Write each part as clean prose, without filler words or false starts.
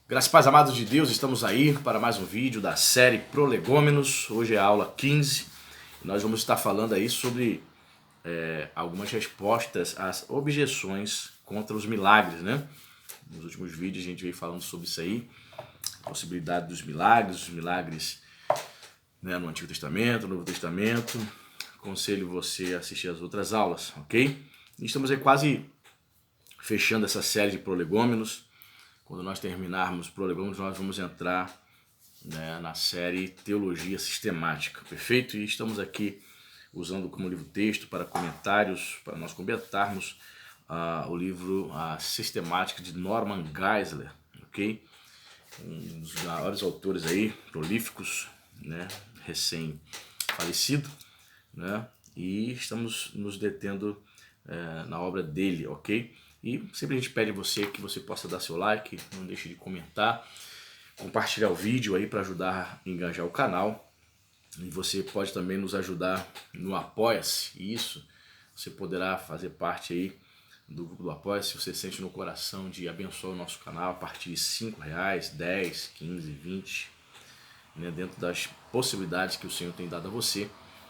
Graças e paz, amados de Deus, estamos aí para mais um vídeo da série Prolegômenos. Hoje é a aula 15 e nós vamos estar falando aí sobre algumas respostas às objeções contra os milagres, né? Nos últimos vídeos a gente veio falando sobre isso aí, a possibilidade dos milagres, os milagres, né, no Antigo Testamento, no Novo Testamento. Aconselho você a assistir as outras aulas, ok? E estamos aí quase fechando essa série de Prolegômenos. Quando nós terminarmos Prolegômenos, nós vamos entrar, né, na série Teologia Sistemática, perfeito? E estamos aqui usando como livro-texto para comentários, para nós comentarmos o livro A Sistemática de Norman Geisler, ok? Um dos maiores autores aí, prolíficos, né, recém-falecido, né? E estamos nos detendo na obra dele, ok? E sempre a gente pede a você que você possa dar seu like, não deixe de comentar, compartilhar o vídeo aí para ajudar a engajar o canal. E você pode também nos ajudar no Apoia-se. Isso, você poderá fazer parte aí do grupo do Apoia-se. Você sente no coração de abençoar o nosso canal a partir de R$5, 10, 15, 20, né, dentro das possibilidades que o Senhor tem dado a você.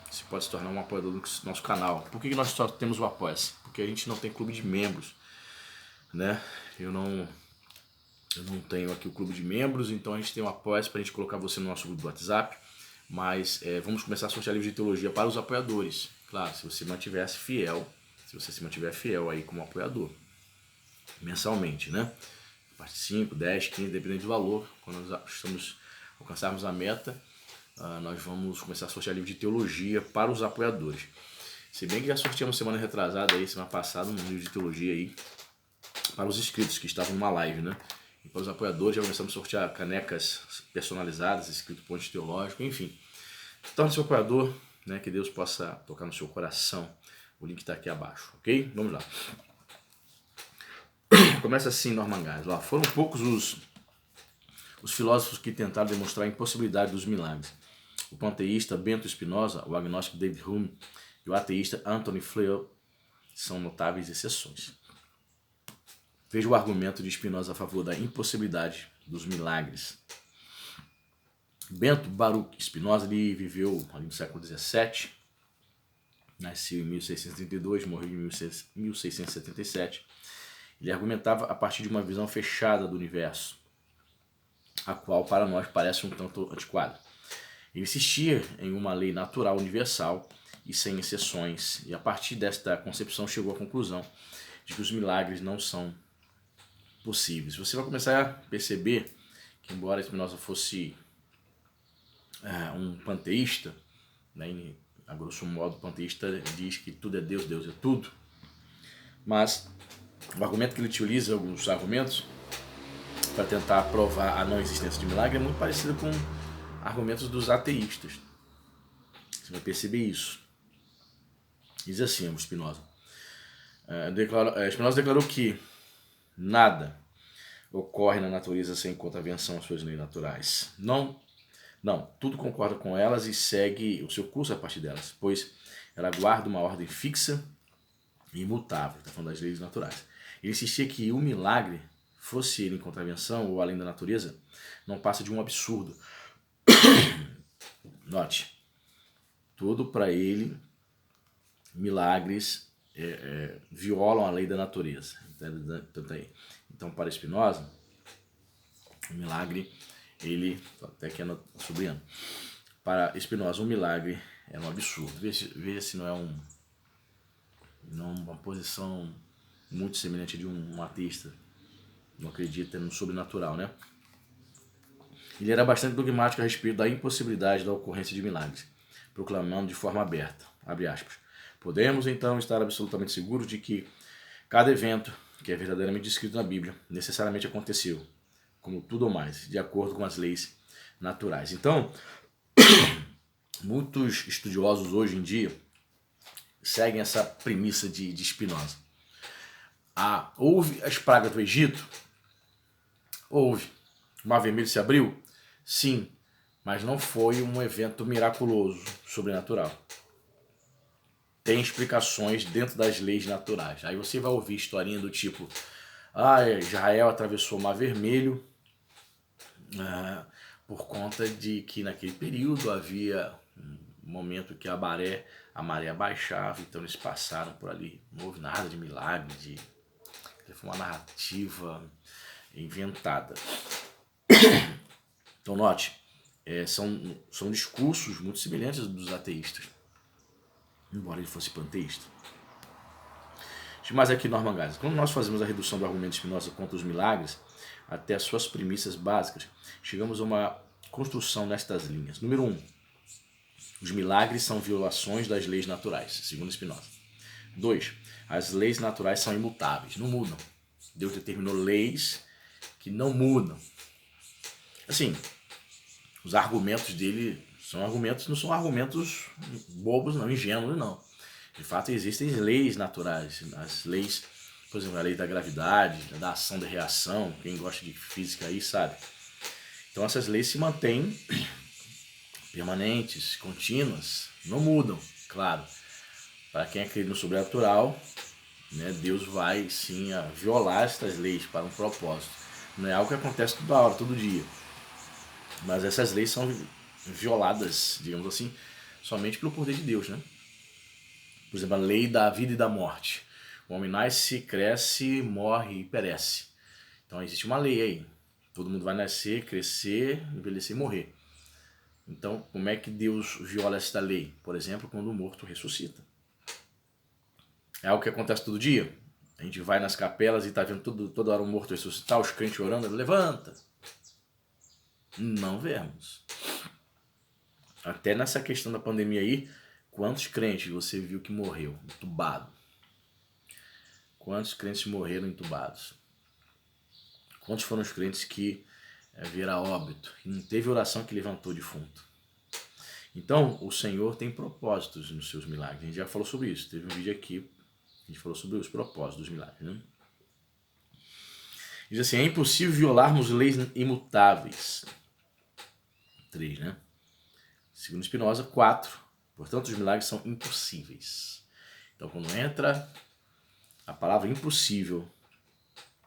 Você pode se tornar um apoiador do nosso canal. Por que nós só temos o Apoia-se? Porque a gente não tem clube de membros, né? Eu não tenho aqui o clube de membros, então a gente tem um Apoia-se para a gente colocar você no nosso grupo do WhatsApp. Mas vamos começar a sortear livros de teologia para os apoiadores. Claro, se você se mantiver fiel aí como apoiador, mensalmente, né? A partir de 5, 10, 15, dependendo do valor. Quando nós alcançarmos a meta, nós vamos começar a sortear livro de teologia para os apoiadores. Se bem que já sorteamos semana retrasada aí, semana passada, um livro de teologia aí para os inscritos que estavam numa live, né? E para os apoiadores já começamos a sortear canecas personalizadas, escrito ponte teológico, enfim. Torne-se um apoiador, né? Que Deus possa tocar no seu coração. O link está aqui abaixo, ok? Vamos lá. Começa assim, Norman Geisler. Foram poucos os filósofos que tentaram demonstrar a impossibilidade dos milagres. O panteísta Bento Spinoza, o agnóstico David Hume e o ateísta Anthony Flew são notáveis exceções. Veja o argumento de Spinoza a favor da impossibilidade dos milagres. Bento Baruch Spinoza, ele viveu ali no século XVII, nasceu em 1632, morreu em 1677. Ele argumentava a partir de uma visão fechada do universo, a qual para nós parece um tanto antiquada. Ele insistia em uma lei natural universal e sem exceções, e a partir desta concepção chegou à conclusão de que os milagres não são possíveis. Você vai começar a perceber que, embora Spinoza fosse um panteísta, né, a grosso modo o panteísta diz que tudo é Deus, Deus é tudo, mas o argumento que ele utiliza, alguns argumentos para tentar provar a não existência de milagre, é muito parecido com argumentos dos ateístas. Você vai perceber isso. Diz assim, o Spinoza. Spinoza declarou que nada ocorre na natureza sem contravenção às suas leis naturais. Não, tudo concorda com elas e segue o seu curso a partir delas, pois ela guarda uma ordem fixa e imutável. Está falando das leis naturais. Ele insistia que o milagre, fosse ele em contravenção ou além da natureza, não passa de um absurdo. Note, tudo para ele, milagres violam a lei da natureza. Então, para Spinoza, o milagre, ele, até que é sublinhando, para Spinoza, o milagre é um absurdo. Veja se não é uma posição muito semelhante de um ateísta, não acredita no sobrenatural, né? Ele era bastante dogmático a respeito da impossibilidade da ocorrência de milagres, proclamando de forma aberta, abre aspas, podemos então estar absolutamente seguros de que cada evento que é verdadeiramente descrito na Bíblia necessariamente aconteceu, como tudo ou mais, de acordo com as leis naturais. Então, muitos estudiosos hoje em dia seguem essa premissa de Spinoza. Houve as pragas do Egito? Houve. O Mar Vermelho se abriu? Sim, mas não foi um evento miraculoso, sobrenatural. Tem explicações dentro das leis naturais. Aí você vai ouvir historinha do tipo, Israel atravessou o Mar Vermelho por conta de que naquele período havia um momento que a maré baixava, então eles passaram por ali. Não houve nada de milagre, foi uma narrativa inventada. Então note, são discursos muito semelhantes dos ateístas, embora ele fosse panteísta. Mas aqui Norman Geisler, quando nós fazemos a redução do argumento de Spinoza contra os milagres, até as suas premissas básicas, chegamos a uma construção nestas linhas. Número 1. Os milagres são violações das leis naturais, segundo Spinoza. 2. As leis naturais são imutáveis, não mudam. Deus determinou leis que não mudam. Assim, os argumentos dele não são argumentos bobos, não, ingênuos, não. De fato, existem leis naturais, as leis, por exemplo, a lei da gravidade, da ação da reação, quem gosta de física aí sabe. Então essas leis se mantêm permanentes, contínuas, não mudam, claro. Para quem acredita no sobrenatural, né, Deus vai sim violar estas leis para um propósito. Não é algo que acontece toda hora, todo dia. Mas essas leis são violadas, digamos assim, somente pelo poder de Deus, né? Por exemplo, a lei da vida e da morte. O homem nasce, cresce, morre e perece. Então existe uma lei aí. Todo mundo vai nascer, crescer, envelhecer e morrer. Então, como é que Deus viola esta lei? Por exemplo, quando o morto ressuscita. É algo que acontece todo dia. A gente vai nas capelas e está vendo toda hora um morto ressuscitar, os crentes orando, levanta. Não vemos. Até nessa questão da pandemia aí, quantos crentes você viu que morreu entubado? Quantos crentes morreram entubados? Quantos foram os crentes que vieram a óbito? E não teve oração que levantou defunto. Então, o Senhor tem propósitos nos seus milagres. A gente já falou sobre isso. Teve um vídeo aqui, a gente falou sobre os propósitos dos milagres. Né? Diz assim, é impossível violarmos leis imutáveis. 3, né? Segundo Spinoza, 4. Portanto, os milagres são impossíveis. Então, quando entra a palavra impossível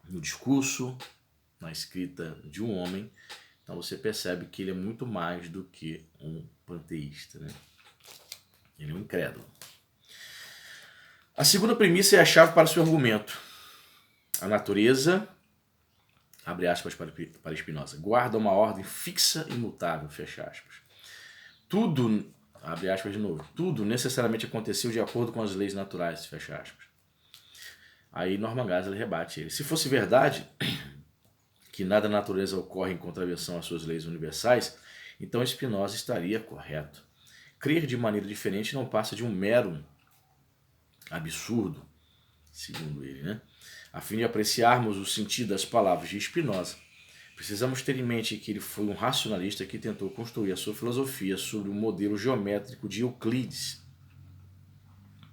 no discurso, na escrita de um homem, então você percebe que ele é muito mais do que um panteísta, né? Ele é um incrédulo. A segunda premissa é a chave para o seu argumento. A natureza, abre aspas para Spinoza, guarda uma ordem fixa e imutável, fecha aspas. Tudo, abre aspas de novo, tudo necessariamente aconteceu de acordo com as leis naturais, fecha aspas. Aí Norman Geisler rebate ele. Se fosse verdade que nada na natureza ocorre em contravenção às suas leis universais, então Spinoza estaria correto. Crer de maneira diferente não passa de um mero absurdo, segundo ele, né? A fim de apreciarmos o sentido das palavras de Spinoza, precisamos ter em mente que ele foi um racionalista que tentou construir a sua filosofia sobre o modelo geométrico de Euclides.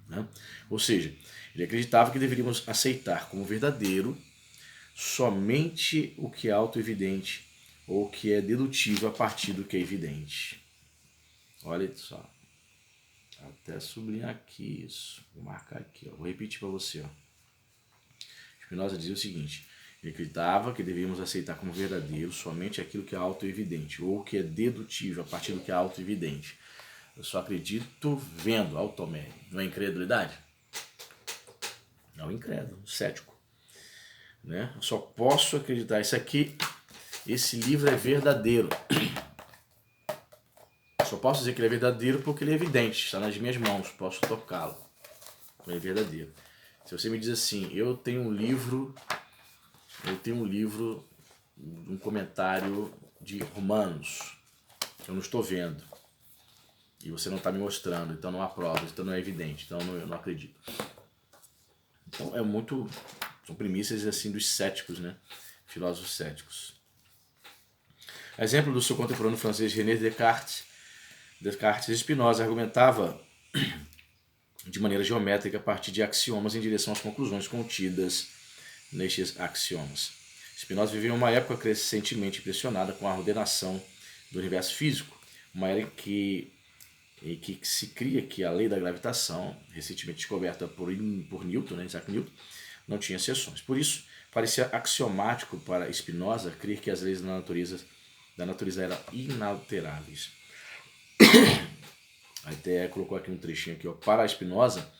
Né? Ou seja, ele acreditava que deveríamos aceitar como verdadeiro somente o que é auto-evidente ou o que é dedutivo a partir do que é evidente. Olha só. Até sublinhar aqui isso. Vou marcar aqui. Ó. Vou repetir para você. Ó. Spinoza dizia o seguinte. Ele acreditava que deveríamos aceitar como verdadeiro somente aquilo que é auto-evidente ou o que é dedutivo a partir do que é auto-evidente. Eu só acredito vendo, automé. Não é incredulidade? Não, incrédulo, cético. Né? Eu só posso acreditar isso aqui, esse livro é verdadeiro. Eu só posso dizer que ele é verdadeiro porque ele é evidente, está nas minhas mãos, posso tocá-lo. Ele é verdadeiro. Se você me diz assim, eu tenho um livro, um comentário de Romanos, eu não estou vendo, e você não está me mostrando, então não há provas, então não é evidente, então eu não acredito. Então são premissas assim dos céticos, né? Filósofos céticos. Exemplo do seu contemporâneo francês René Descartes e Spinoza argumentava de maneira geométrica a partir de axiomas em direção às conclusões contidas nestes axiomas. Spinoza viveu em uma época crescentemente impressionada com a ordenação do universo físico, uma era em que se cria que a lei da gravitação, recentemente descoberta por Newton, né, Isaac Newton, não tinha exceções. Por isso, parecia axiomático para Spinoza crer que as leis da natureza da natureza eram inalteráveis. Aí até colocou aqui um trechinho aqui, ó. Para Spinoza,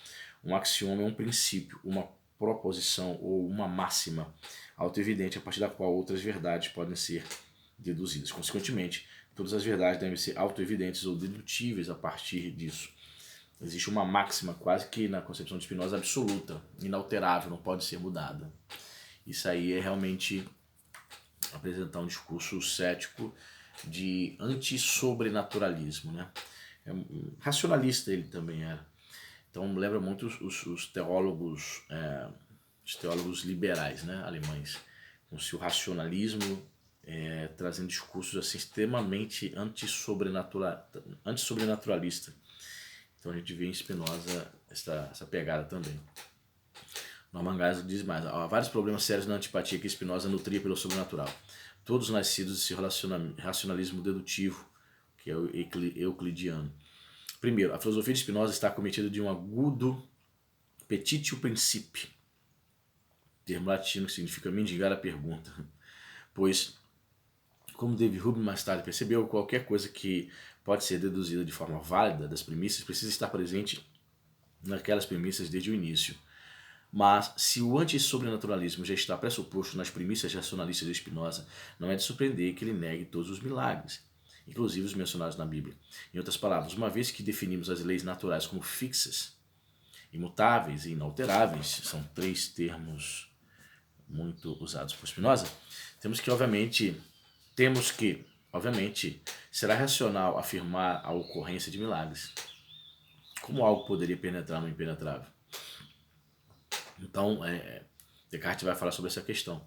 um axioma é um princípio, uma proposição ou uma máxima autoevidente a partir da qual outras verdades podem ser deduzidas. Consequentemente, todas as verdades devem ser autoevidentes ou dedutíveis a partir disso. Existe uma máxima quase que na concepção de Spinoza absoluta, inalterável, não pode ser mudada. Isso aí é realmente apresentar um discurso cético de anti-sobrenaturalismo, né? Racionalista ele também era. Então lembra muito os teólogos liberais, né, alemães, com seu racionalismo trazendo discursos assim extremamente anti-sobrenaturalista. Então a gente vê em Spinoza essa pegada também. Norman Geisler diz mais: há vários problemas sérios na antipatia que Spinoza nutria pelo sobrenatural, todos nascidos desse racionalismo dedutivo, que é o euclidiano. Primeiro, a filosofia de Spinoza está acometida de um agudo petitio principii, termo latino que significa mendigar a pergunta, pois, como David Hume mais tarde percebeu, qualquer coisa que pode ser deduzida de forma válida das premissas precisa estar presente naquelas premissas desde o início. Mas, se o anti-sobrenaturalismo já está pressuposto nas premissas racionalistas de Spinoza, não é de surpreender que ele negue todos os milagres, inclusive os mencionados na Bíblia. Em outras palavras, uma vez que definimos as leis naturais como fixas, imutáveis e inalteráveis, são três termos muito usados por Spinoza, temos que, obviamente, será racional afirmar a ocorrência de milagres. Como algo poderia penetrar no impenetrável? Então, Descartes vai falar sobre essa questão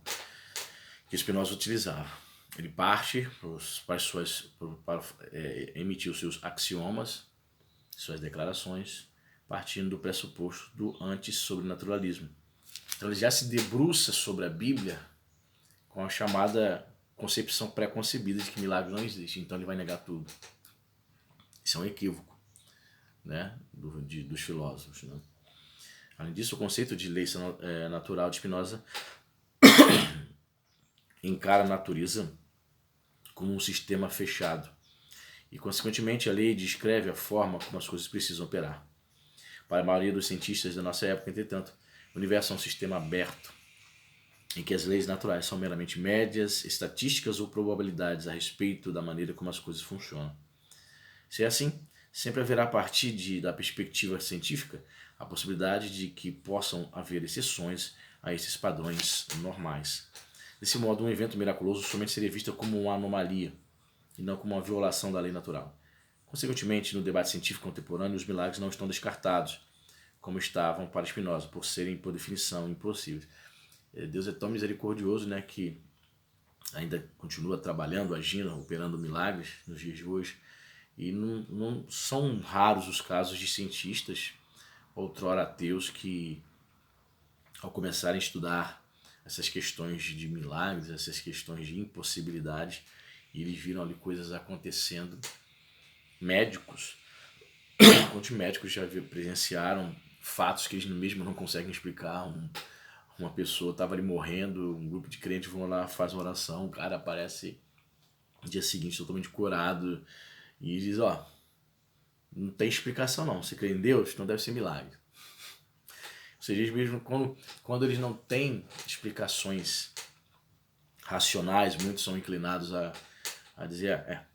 que Spinoza utilizava. Ele parte para emitir os seus axiomas, suas declarações, partindo do pressuposto do anti-sobrenaturalismo. Então ele já se debruça sobre a Bíblia com a chamada concepção pré-concebida de que milagre não existe. Então ele vai negar tudo. Isso é um equívoco, né, dos filósofos, né? Além disso, o conceito de lei natural de Spinoza encara a natureza como um sistema fechado e, consequentemente, a lei descreve a forma como as coisas precisam operar. Para a maioria dos cientistas da nossa época, entretanto, o universo é um sistema aberto em que as leis naturais são meramente médias, estatísticas ou probabilidades a respeito da maneira como as coisas funcionam. Se é assim, sempre haverá a partir da perspectiva científica a possibilidade de que possam haver exceções a esses padrões normais. Desse modo, um evento miraculoso somente seria visto como uma anomalia e não como uma violação da lei natural. Consequentemente, no debate científico contemporâneo, os milagres não estão descartados, como estavam para Spinoza, por serem, por definição, impossíveis. Deus é tão misericordioso, né, que ainda continua trabalhando, agindo, operando milagres nos dias de hoje. E não são raros os casos de cientistas, outrora ateus, que ao começarem a estudar essas questões de milagres, essas questões de impossibilidades, e eles viram ali coisas acontecendo. Médicos, quantos médicos já presenciaram fatos que eles mesmo não conseguem explicar? Uma pessoa estava ali morrendo, um grupo de crentes vão lá, faz uma oração, o cara aparece no dia seguinte totalmente curado e diz, não tem explicação não, você crê em Deus, não deve ser milagre. Ou seja, eles mesmo, quando eles não têm explicações racionais, muitos são inclinados a dizer,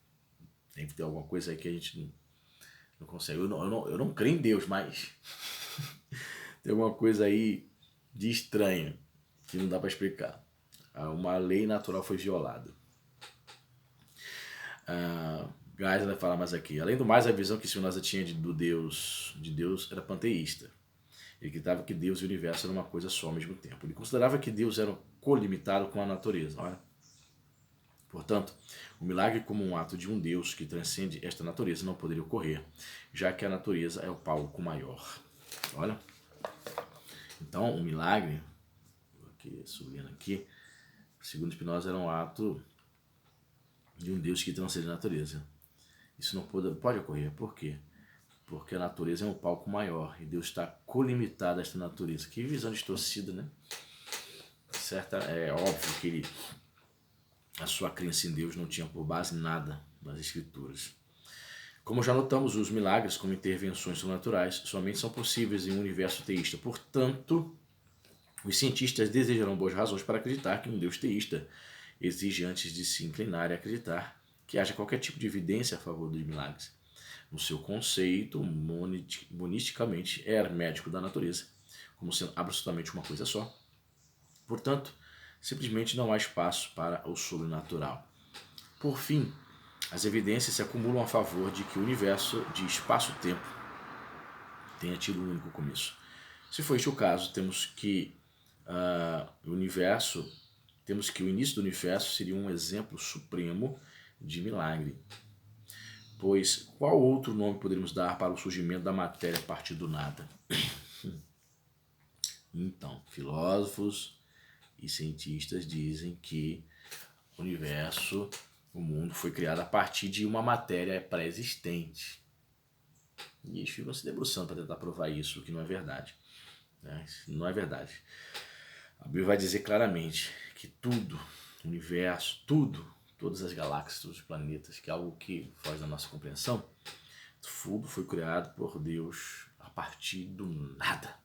tem que ter alguma coisa aí que a gente não consegue. Eu não creio em Deus, mas tem alguma coisa aí de estranho que não dá para explicar. Uma lei natural foi violada. Geisler vai falar mais aqui. Além do mais, a visão que Spinoza tinha de Deus era panteísta. Ele acreditava que Deus e o universo eram uma coisa só ao mesmo tempo. Ele considerava que Deus era colimitado com a natureza. Olha. Portanto, o milagre como um ato de um Deus que transcende esta natureza não poderia ocorrer, já que a natureza é o palco maior. Olha. Então, o milagre, subindo aqui, segundo Spinoza, era um ato de um Deus que transcende a natureza. Isso não pode ocorrer. Por quê? Porque a natureza é um palco maior e Deus está colimitado a esta natureza. Que visão distorcida, né? Certo? É óbvio que ele a sua crença em Deus não tinha por base nada nas Escrituras. Como já notamos, os milagres, como intervenções sobrenaturais, somente são possíveis em um universo teísta. Portanto, os cientistas desejarão boas razões para acreditar que um Deus teísta exige, antes de se inclinar e acreditar, que haja qualquer tipo de evidência a favor dos milagres. No seu conceito, monisticamente hermético da natureza, como sendo absolutamente uma coisa só. Portanto, simplesmente não há espaço para o sobrenatural. Por fim, as evidências se acumulam a favor de que o universo de espaço-tempo tenha tido um único começo. Se for este o caso, temos que o início do universo seria um exemplo supremo de milagre. Pois qual outro nome poderíamos dar para o surgimento da matéria a partir do nada? Então, filósofos e cientistas dizem que o universo, o mundo, foi criado a partir de uma matéria pré-existente. E eles ficam se debruçando para tentar provar isso, o que não é verdade. Não é verdade. A Bíblia vai dizer claramente que tudo, o universo, todas as galáxias, todos os planetas, que é algo que foge da nossa compreensão, tudo foi criado por Deus a partir do nada.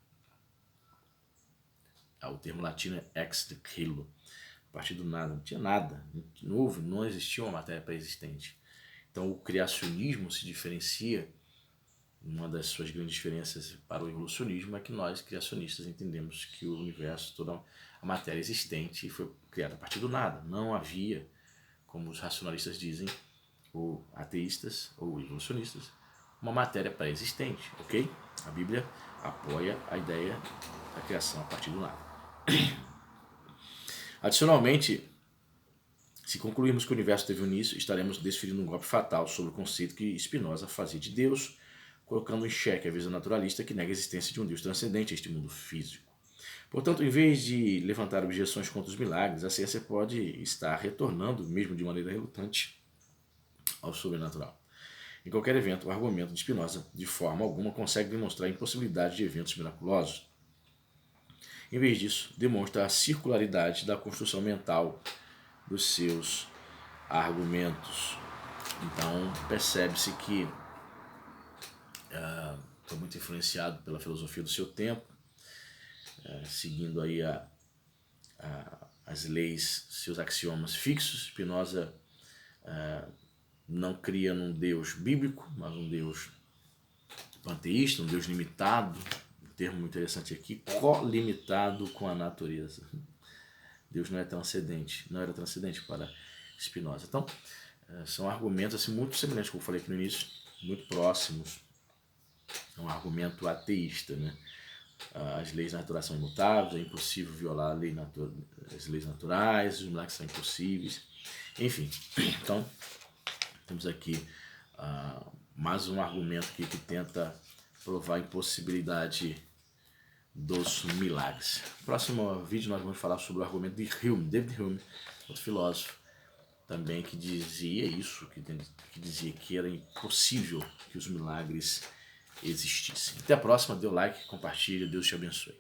O termo latino é ex nihilo, a partir do nada, não tinha nada, não existia uma matéria pré-existente. Então o criacionismo se diferencia, uma das suas grandes diferenças para o evolucionismo é que nós, criacionistas, entendemos que o universo, toda a matéria existente foi criada a partir do nada. Não havia, como os racionalistas dizem, ou ateístas, ou evolucionistas, uma matéria pré-existente, ok? A Bíblia apoia a ideia da criação a partir do nada. Adicionalmente, se concluirmos que o universo teve um início, estaremos desferindo um golpe fatal sobre o conceito que Spinoza fazia de Deus, colocando em xeque a visão naturalista que nega a existência de um Deus transcendente a este mundo físico. Portanto, em vez de levantar objeções contra os milagres, a ciência pode estar retornando, mesmo de maneira relutante, ao sobrenatural. Em qualquer evento, o argumento de Spinoza, de forma alguma, consegue demonstrar a impossibilidade de eventos miraculosos. Em vez disso, demonstra a circularidade da construção mental dos seus argumentos. Então, percebe-se que foi muito influenciado pela filosofia do seu tempo, seguindo aí as leis, seus axiomas fixos. Spinoza não cria num Deus bíblico, mas um Deus panteísta, um Deus limitado, um termo muito interessante aqui, colimitado com a natureza. Deus não era transcendente para Spinoza. Então, são argumentos assim, muito semelhantes, como eu falei aqui no início, muito próximos. É um argumento ateísta, né? As leis naturais são imutáveis, é impossível violar as leis naturais, os milagres são impossíveis. Enfim, então, temos aqui mais um argumento aqui que tenta provar a impossibilidade dos milagres. No próximo vídeo nós vamos falar sobre o argumento de Hume, David Hume, outro filósofo também que dizia isso, que dizia que era impossível que os milagres existissem. Até a próxima, dê o like, compartilhe, Deus te abençoe.